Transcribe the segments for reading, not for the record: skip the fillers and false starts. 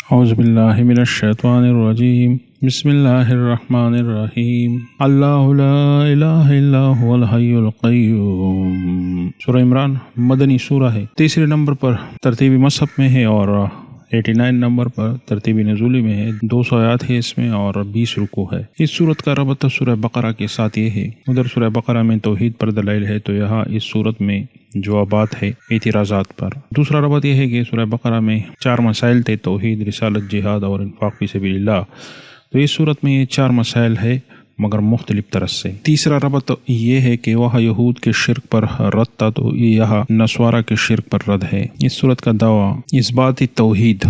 اعوذ باللہ من الشیطان الرجیم بسم اللہ الرحمن الرحیم اللہ لا الہ الا هو الحی القیوم۔ سورہ عمران مدنی سورہ ہے، تیسرے نمبر پر ترتیبی مصحف میں ہے اور 89 نمبر پر ترتیبی نزولی میں ہے۔ 200 آیات ہے اس میں اور 20 رکوع ہے۔ اس صورت کا ربط سورہ بقرہ کے ساتھ یہ ہے، ادھر سورہ بقرہ میں توحید پر دلائل ہے تو یہاں اس صورت میں جوابات ہے اعتراضات پر۔ دوسرا ربط یہ ہے کہ سورہ بقرہ میں 4 مسائل تھے، توحید، رسالت، جہاد اور انفاق فی سبیل اللہ، تو اس صورت میں یہ 4 مسائل ہے مگر مختلف طرح سے۔ تیسرا ربط یہ ہے کہ وہاں یہود کے شرک پر رد تھا تو یہاں نصارہ کے شرک پر رد ہے۔ اس صورت کا دعویٰ اثبات توحید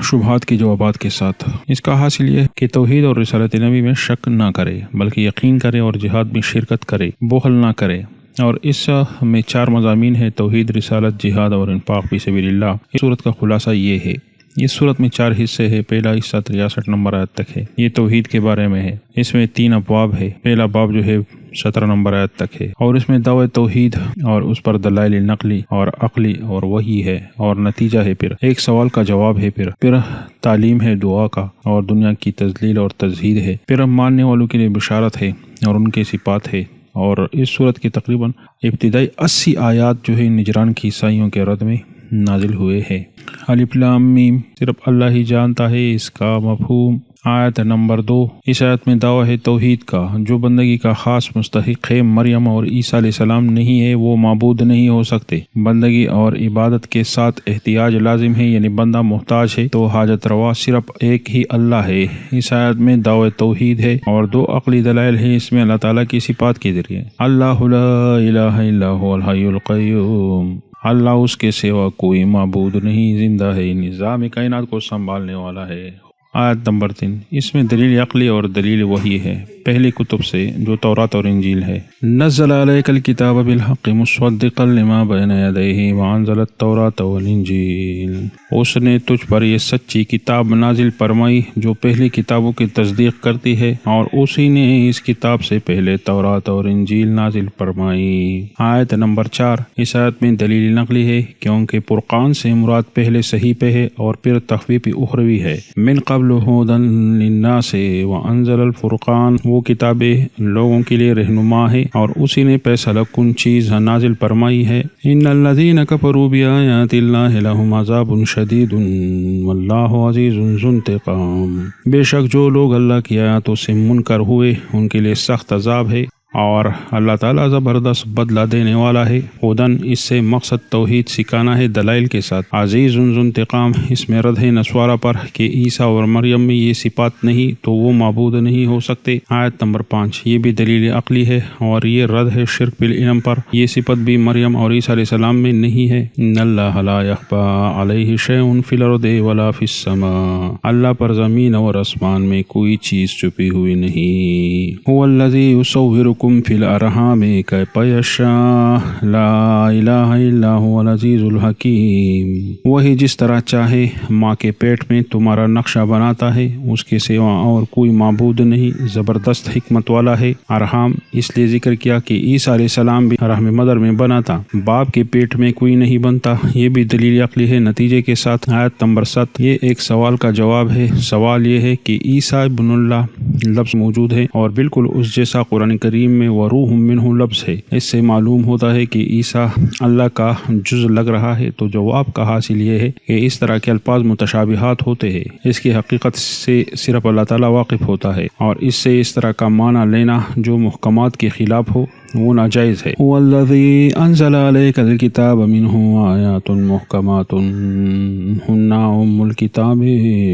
شبہات کے جوابات کے ساتھ۔ اس کا حاصل یہ کہ توحید اور رسالت نبی میں شک نہ کرے بلکہ یقین کرے اور جہاد میں شرکت کرے، بخل نہ کرے، اور اس میں 4 مضامین ہیں: توحید، رسالت، جہاد اور انفاق فی سبیل اللہ۔ اس صورت کا خلاصہ یہ ہے۔ اس صورت میں 4 حصے ہیں۔ پہلا حصہ 63 نمبر آیت تک ہے، یہ توحید کے بارے میں ہے۔ اس میں 3 ابواب ہے۔ پہلا باب جو ہے 17 نمبر آیت تک ہے اور اس میں دعوی توحید اور اس پر دلائل نقلی اور عقلی اور وحی ہے اور نتیجہ ہے، پھر ایک سوال کا جواب ہے، پھر تعلیم ہے دعا کا اور دنیا کی تذلیل اور تزہید ہے، پھر ماننے والوں کے لیے بشارت ہے اور ان کے صفات ہے۔ اور اس صورت کی تقریباً ابتدائی 80 آیات جو ہے نجران کی عیسائیوں کے رد میں نازل ہوئے ہیں۔ الف لام میم، صرف اللہ ہی جانتا ہے اس کا مفہوم۔ آیت نمبر 2، اس آیت میں دعویٰ ہے توحید کا۔ جو بندگی کا خاص مستحق ہے مریم اور عیسیٰ علیہ السلام نہیں ہے، وہ معبود نہیں ہو سکتے۔ بندگی اور عبادت کے ساتھ احتیاج لازم ہے، یعنی بندہ محتاج ہے تو حاجت روا صرف ایک ہی اللہ ہے۔ اس آیت میں دعوی توحید ہے اور 2 عقلی دلائل ہے اس میں اللہ تعالیٰ کی صفات کے ذریعے۔ اللہ لا الہ الا هو الحی القیوم، اللہ اس کے سوا کوئی معبود نہیں، زندہ ہے، نظام کائنات کو سنبھالنے والا ہے۔ آیت نمبر 3، اس میں دلیل عقلی اور دلیل وحی ہے پہلی کتب سے جو تورات اور انجیل ہے۔ نزل علیک الکتاب بالحق مصدقا لما بین یدیہ وانزل التوراۃ والانجیل، اس نے تجھ پر یہ سچی کتاب نازل فرمائی جو پہلی کتابوں کی تصدیق کرتی ہے اور اسی نے اس کتاب سے پہلے تورات اور انجیل نازل فرمائی۔ آیت نمبر 4، اس آیت میں دلیل نقلی ہے کیونکہ فرقان سے مراد پہلے صحیفے ہے اور پھر تخفیف اخروی ہے۔ من قبل ہدی للناس وانزل الفرقان، وہ کتابیں لوگوں کے لیے رہنما ہے اور اسی نے فیصلہ کن چیز نازل فرمائی ہے۔ ان الذین کفروا بآیات اللہ لہم عذاب شدید واللہ عزیز ذو انتقام، بے شک جو لوگ اللہ کی آیاتوں سے منکر ہوئے ان کے لیے سخت عذاب ہے اور اللہ تعالیٰ زبردست بدلہ دینے والا ہے۔ خودن، اس سے مقصد توحید سکھانا ہے دلائل کے ساتھ۔ عزیز ذو انتقام، اس میں رد ہے نصارہ پر کہ عیسیٰ اور مریم میں یہ صفات نہیں تو وہ معبود نہیں ہو سکتے۔ آیت نمبر 5، یہ بھی دلیل عقلی ہے اور یہ رد ہے شرک بالعلم پر، یہ صفت بھی مریم اور عیسیٰ علیہ السلام میں نہیں ہے۔ ان اللہ لا یخفی علیہ شیء فی الارض ولا فی السماء، اللہ پر زمین اور آسمان میں کوئی چیز چھپی ہوئی نہیں۔ هو الذی یصورکم فی الارحام کیف یشاء لا الہ الا هو العزیز الحکیم، وہی جس طرح چاہے ماں کے پیٹ میں تمہارا نقشہ بناتا ہے، اس کے سوا اور کوئی معبود نہیں، زبردست حکمت والا ہے۔ ارحام اس لیے ذکر کیا کہ عیسیٰ علیہ السلام بھی رحم مدر میں بنا تھا، باپ کے پیٹ میں کوئی نہیں بنتا، یہ بھی دلیل عقلی ہے نتیجے کے ساتھ۔ آیت نمبر 7، یہ ایک سوال کا جواب ہے۔ سوال یہ ہے کہ عیسیٰ ابن اللہ لفظ موجود ہے اور بالکل اس جیسا قرآن کریم میں وروح منہ لفظ ہے، اس سے معلوم ہوتا ہے کہ عیسیٰ اللہ کا جز لگ رہا ہے، تو جواب کا حاصل یہ ہے کہ اس طرح کے الفاظ متشابہات ہوتے ہیں، اس کی حقیقت سے صرف اللہ تعالیٰ واقف ہوتا ہے اور اس سے اس طرح کا معنی لینا جو محکمات کے خلاف ہو وہ ناجائز ہے۔ هو الذی انزل علیک الکتاب منہ آیات محکمات ہن ام الکتاب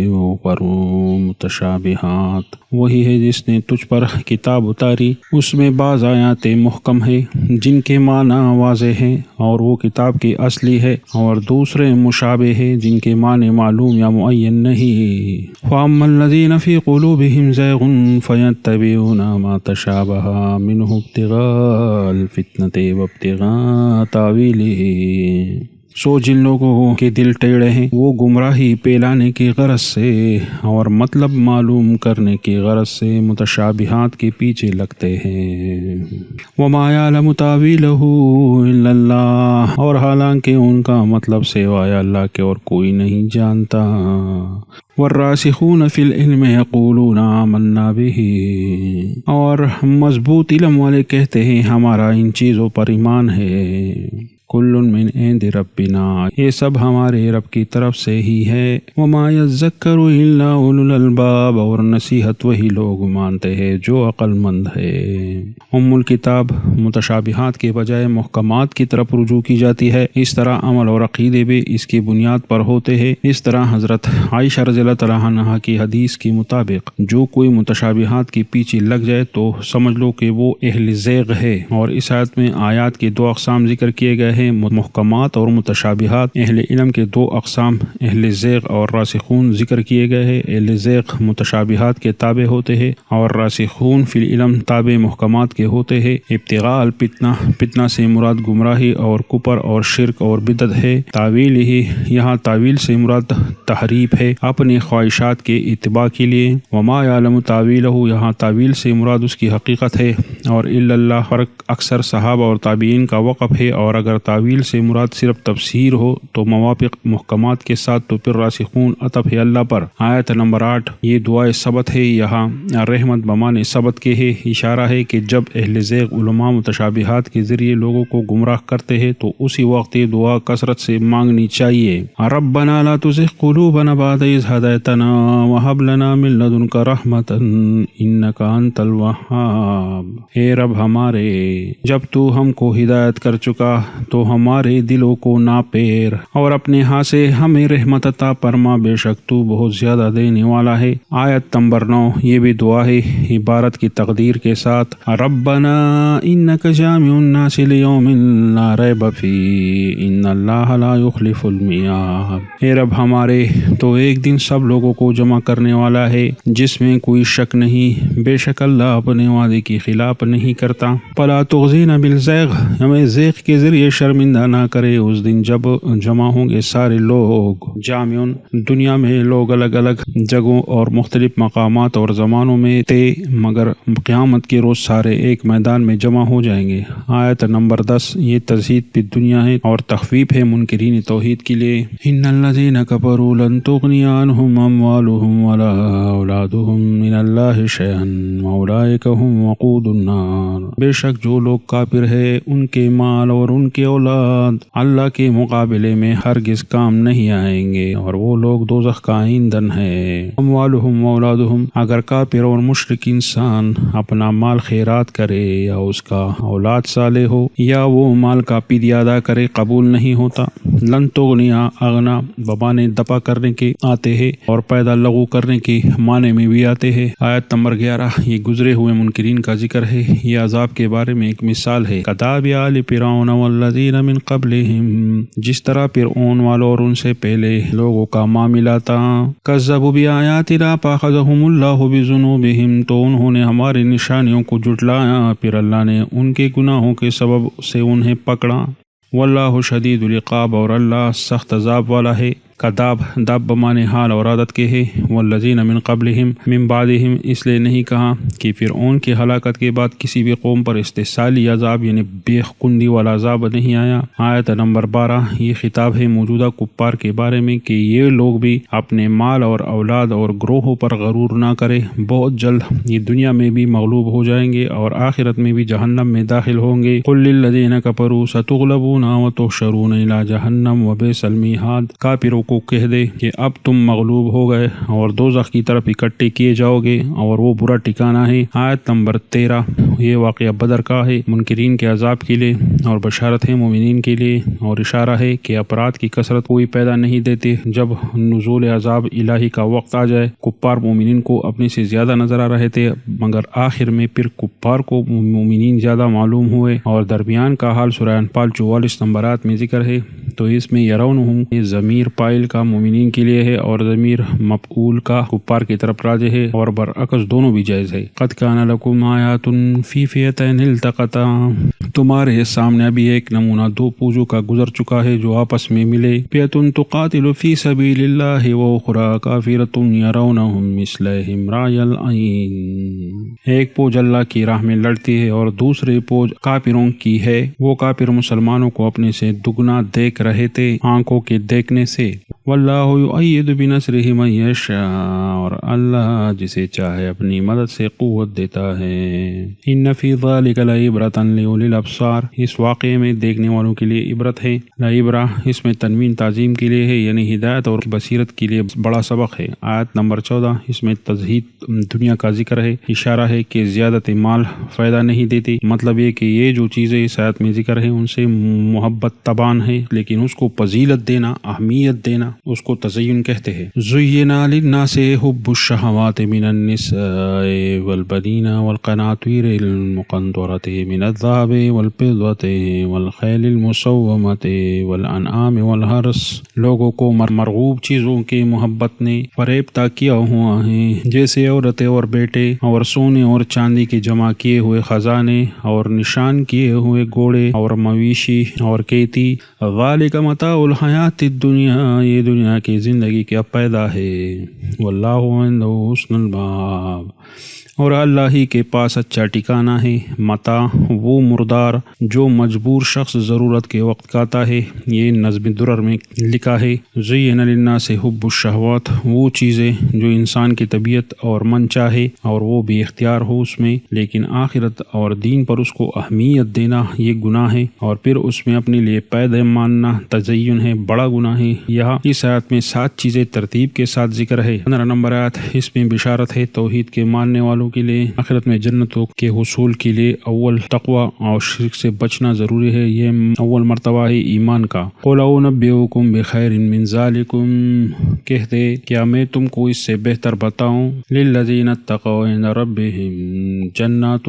وأخر متشابہات، وہی ہے جس نے تجھ پر کتاب اتاری، اس میں بعض آیات محکم ہے جن کے معنی واضح ہیں اور وہ کتاب کی اصلی ہے، اور دوسرے مشابہ ہے جن کے معنی معلوم یا معین نہیں۔ فأما الذین فی قلوبہم زیغ فیتبعون ما تشابہ منہ ابتغاء الفتنة وابتغاء تاویلہ، سو جن لوگوں کے دل ٹیڑے ہیں وہ گمراہی پھیلانے کی غرض سے اور مطلب معلوم کرنے کی غرض سے متشابہات کے پیچھے لگتے ہیں۔ وما یعلم تاویلہ الا اللہ، اور حالانکہ ان کا مطلب سوائے اللہ کے اور کوئی نہیں جانتا۔ والراسخون فی العلم یقولون آمنا بہ، اور مضبوط علم والے کہتے ہیں ہمارا ان چیزوں پر ایمان ہے۔ کل من عند ربنا، یہ سب ہمارے رب کی طرف سے ہی ہے۔ وما یذکر الا اولو الالباب، اور نصیحت وہی لوگ مانتے ہیں جو عقل مند ہے۔ الکتاب متشابہات کے بجائے محکمات کی طرف رجوع کی جاتی ہے، اس طرح عمل اور عقیدے بھی اس کی بنیاد پر ہوتے ہیں۔ اس طرح حضرت عائشہ رضی اللہ تعالیٰ عنہا کی حدیث کے مطابق جو کوئی متشابہات کے پیچھے لگ جائے تو سمجھ لو کہ وہ اہل زیغ ہے۔ اور اس آیت میں آیات کے دو اقسام ذکر کیے گئے ہیں، محکمات اور متشابہات۔ اہل علم کے دو اقسام اہل زیغ اور راسخون ذکر کیے گئے ہیں۔ اہل زیغ متشابہات کے تابع ہوتے ہیں اور راسخون فی العلم تابع محکمات کے ہوتے ہیں۔ ابتغاء الفتنہ، فتنہ سے مراد گمراہی اور کفر اور شرک اور بدعت ہے۔ تعویل ہی، یہاں تعویل سے مراد تحریف ہے، اپنی خواہشات کے اتباع کے لیے۔ وما یعلم تاویلہ، یہاں تعویل سے مراد اس کی حقیقت ہے۔ اور الا اللہ، فرق اکثر صحابہ اور تابعین کا وقف ہے، اور اگر تعویل سے مراد صرف تفسیر ہو تو موافق محکمات کے ساتھ تو پھر راسخون عطف ہے اللہ پر۔ آیت نمبر 8، یہ دعائے ثبت ہے، یہاں رحمت بمانے ثبت کے ہے، اشارہ ہے کہ جب اہل زیغ علماء متشابہات کے ذریعے لوگوں کو گمراہ کرتے ہیں تو اسی وقت یہ دعا کثرت سے مانگنی چاہیے۔ ربنا لا تزغ قلوبنا بعد اذ ہدیتنا وہب لنا من لدنک رحمۃ انک انت الوہاب، اے رب ہمارے جب تو ہم کو ہدایت کر چکا تو ہمارے دلوں کو نہ پھیر اور اپنے ہاں سے ہمیں رحمت عطا فرما، بے شک تو بہت زیادہ دینے والا ہے۔ آیت نمبر 9، یہ بھی دعا ہے عبارت کی تقدیر کے ساتھ۔ ربنا انک جامع الناس لیوم لا ریب فیہ ان اللہ لا یخلف المیعاد، اے رب ہمارے تو ایک دن سب لوگوں کو جمع کرنے والا ہے جس میں کوئی شک نہیں، بے شک اللہ اپنے وعدے کی خلاف نہیں کرتا۔ فلا تخزینا بالزیغ، ہمیں زیغ کے ذریعے شرمندہ نہ کرے اس دن جب جمع ہوں گے سارے لوگ۔ جامع، دنیا میں لوگ الگ الگ جگہوں اور مختلف مقامات اور زمانوں میں تھے، مگر قیامت کے روز سارے ایک میدان میں جمع ہو جائیں گے۔ آیت نمبر 10، یہ تزہید فی الدنیا ہے اور تخویف ہے منکرین توحید کے لیے۔ ان الذین کفروا لن تغنی عنہم اموالہم ولا اولادہم من اللہ شیئا واولئک هم وقود النار، بے شک جو لوگ کافر ہے ان کے مال اور ان کے اولاد اللہ کے مقابلے میں ہرگز کام نہیں آئیں گے اور وہ لوگ دوزخ کا ایندھن ہے۔ اموالہم اولادہم، اگر کافر اور مشرک انسان اپنا مال خیرات کرے یا اس کا اولاد صالح ہو یا وہ مال کا فدیہ ادا کرے، قبول نہیں ہوتا۔ لن تغنیا، اغنا بمانے دفع کرنے کے آتے ہیں اور پیدا لغو کرنے کے معنی میں بھی آتے ہیں۔ آیت نمبر 11، یہ گزرے ہوئے منکرین کا ذکر ہے، یہ عذاب کے بارے میں ایک مثال ہے۔ کداب آل فرعون والذین من قبلہم، جس طرح فرعون والوں اور ان سے پہلے لوگوں کا معاملہ تھا۔ کذبوا بآیاتنا فاخذہم اللہ بذنوبہم، تو انہوں نے ہماری نشانیوں کو جھٹلایا پھر اللہ نے ان کے گناہوں کے سبب سے انہیں پکڑا۔ واللہ شدید العقاب، اور اللہ سخت عذاب والا ہے۔ کداب، داب بمانے حال اور عادت کے ہے۔ والذین من قبلہم، من بعدہم اس لیے نہیں کہا کہ فرعون کی ہلاکت کے بعد کسی بھی قوم پر استحصالی عذاب یعنی بے خندی والا عذاب نہیں آیا۔ آیت نمبر 12، یہ خطاب ہے موجودہ کفار کے بارے میں کہ یہ لوگ بھی اپنے مال اور اولاد اور گروہوں پر غرور نہ کرے، بہت جلد یہ دنیا میں بھی مغلوب ہو جائیں گے اور آخرت میں بھی جہنم میں داخل ہوں گے۔ قل للذین کفروا ستغلبون وتحشرون الی جہنم وبئس المہاد، کافروں کو کہہ دے کہ اب تم مغلوب ہو گئے اور دوزخ کی طرف اکٹھے کیے جاؤ گے اور وہ برا ٹھکانہ ہے۔ آیت نمبر 13، یہ واقعہ بدر کا ہے، منکرین کے عذاب کے لیے اور بشارت ہے مومنین کے لیے، اور اشارہ ہے کہ اپرادھ کی کثرت کوئی پیدا نہیں دیتے۔ جب نزول عذاب الہی کا وقت آ جائے کفار مومنین کو اپنے سے زیادہ نظر آ رہے تھے، مگر آخر میں پھر کفار کو مومنین زیادہ معلوم ہوئے، اور درمیان کا حال سورہ انفال 44 نمبرات میں ذکر ہے۔ تو اس میں یرونہم ضمیر پائے فائل کا مومنین کے لیے ہے اور ضمیر مفعول کا کفار کی طرف راجع ہے، اور برعکس دونوں بھی جائز ہے۔ قد کان لکم آیات فی فئتین التقطا، تمہارے سامنے ابھی ایک نمونہ دو پوجوں کا گزر چکا ہے جو آپس میں ملے۔ فئۃ تقاتل فی سبیل اللہ واخری کافرۃ یرونہم مثلہم رأی العین، ایک فوج اللہ کی راہ میں لڑتی ہے اور دوسرے فوج کافروں کی ہے، وہ کافر مسلمانوں کو اپنے سے دگنا دیکھ رہے تھے آنکھوں کے دیکھنے سے۔ واللہ یؤید بنصرہ من یشاء، اور اللہ جسے چاہے اپنی مدد سے قوت دیتا ہے۔ ان فی ذلک لعبرۃ لأولی الابصار، اس واقعے میں دیکھنے والوں کے لیے عبرت ہے۔ لعبرہ اس میں تنوین تعظیم کے لیے ہے، یعنی ہدایت اور بصیرت کے لیے بڑا سبق ہے۔ آیت نمبر 14 اس میں تزہید دنیا کا ذکر ہے، اشارہ ہے کہ زیادت مال فائدہ نہیں دیتی، مطلب یہ کہ یہ جو چیزیں اس آیت میں ذکر ہے ان سے محبت تبان ہے، لیکن اس کو فضیلت دینا، اہمیت دینا، اس کو تزین کہتے ہیں۔ زین للناس حب الشہوات من النساء والبنین والقناطیر المقنطرۃ من الذہب والفضۃ والخیل المسومۃ والانعام والحرث، لوگوں کو مرغوب چیزوں کی محبت نے فریبتہ کیا ہوا ہے، جیسے عورتیں اور بیٹے، اور سونے اور چاندی کے جمع کیے ہوئے خزانے، اور نشان کیے ہوئے گھوڑے اور مویشی اور کھیتی۔ ذالک متاع الحیات الدنیا، یہ دنیا کی زندگی کا پیدا ہے۔ واللہ عندہ حسن المآب، اور اللہ ہی کے پاس اچھا ٹھکانہ ہے۔ متاع وہ مردار جو مجبور شخص ضرورت کے وقت کھاتا ہے، یہ نظم درر میں لکھا ہے۔ زین للناس حب الشہوات، وہ چیزیں جو انسان کی طبیعت اور من چاہے اور وہ بھی اختیار ہو اس میں، لیکن آخرت اور دین پر اس کو اہمیت دینا یہ گناہ ہے، اور پھر اس میں اپنے لیے قید ماننا تزین ہے، بڑا گناہ ہے۔ یہاں اس آیت میں 7 چیزیں ترتیب کے ساتھ ذکر ہے۔ 15 نمبر آیت اس میں بشارت ہے توحید کے ماننے والوں کے لیے، آخرت میں جنتوں کے حصول کے لیے اول تقوی اور شرک سے بچنا ضروری ہے، یہ اول مرتبہ ہے ایمان کا۔ قل انبئکم بخیر من ذالکم، کہتے کیا میں تم کو اس سے بہتر بتاؤں؟ للذین اتقوا عند ربہم جنات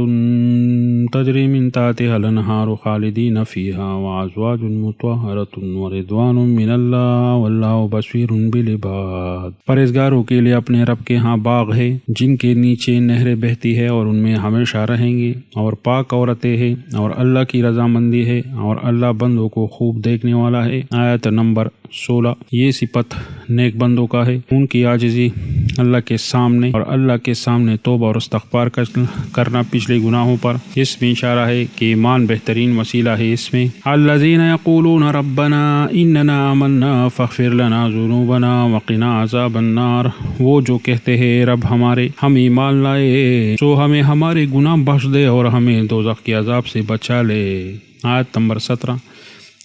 تجری من تحتها الانہار خالدین فیہا وازواج مطہرۃ ورضوان من اللہ واللہ بصیر بالعباد، پرہیزگاروں کے لیے اپنے رب کے ہاں باغ ہے جن کے نیچے نہریں بہتی ہے اور ان میں ہمیشہ رہیں گے، اور پاک عورتیں ہیں، اور اللہ کی رضامندی ہے، اور اللہ بندوں کو خوب دیکھنے والا ہے۔ آیت نمبر 16 یہ صفت نیک بندوں کا ہے، ان کی عاجزی اللہ کے سامنے اور اللہ کے سامنے توبہ اور استغفار کرنا پچھلے گناہوں پر۔ اس میں اشارہ ہے کہ ایمان بہترین وسیلہ ہے۔ اس میں الذین یقولون ربنا اننا آمنا فاغفر لنا ذنوبنا وقنا عذاب النار، وہ جو کہتے ہیں رب ہمارے ہم ایمان لائے سو ہمیں ہمارے گناہ بخش دے اور ہمیں دوزخ کے عذاب سے بچا لے۔ آیت نمبر 17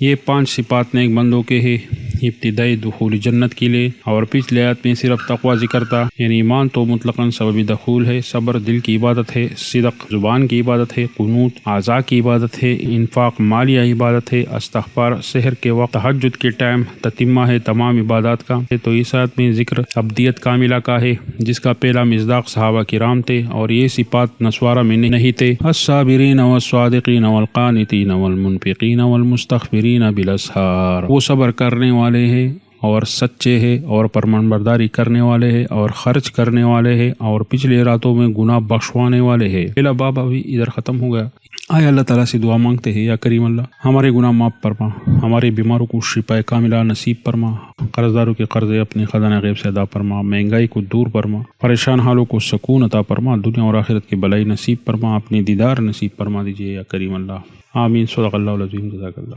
یہ 5 صفات نیک بندوں کے ہیں، ابتدائی دخول جنت کے لیے، اور پچھلے آیت میں صرف تقوی ذکر تھا، یعنی ایمان تو مطلقاً سبب دخول ہے، صبر دل کی عبادت ہے، صدق زبان کی عبادت ہے، قنوت اعضاء کی عبادت ہے، انفاق مالیہ عبادت ہے، استغفار سحر کے وقت، تہجد کے ٹائم تتمہ ہے تمام عبادات کا۔ تو اس آیت میں ذکر عبدیت کاملہ کا ہے، جس کا پہلا مصداق صحابہ کرام تھے، اور یہ صفات نسوارہ میں نہیں تھے۔ الصابرین والصادقین والقانتین والمنفقین والمستغفرین بالاسحار، وہ صبر کرنے والے ہیں اور سچے ہیں اور فرمانبرداری کرنے والے ہیں اور خرچ کرنے والے ہیں اور پچھلے راتوں میں گناہ بخشوانے والے ہیں۔ پہلا باب ابھی ادھر ختم ہو گیا۔ آئے اللہ تعالیٰ سے دعا مانگتے ہیں، یا کریم اللہ ہمارے گناہ معاف فرما، ہمارے بیماروں کو شفا کاملہ نصیب فرما، قرض داروں کے قرضے اپنے خزانہ غیب سے ادا فرما، مہنگائی کو دور فرما، پریشان حالوں کو سکون عطا فرما، دنیا اور آخرت کی بھلائی نصیب فرما، اپنے دیدار نصیب فرما دیجیے یا کریم اللہ۔ آمین۔ صدق اللہ العظیم۔ جزاک اللہ۔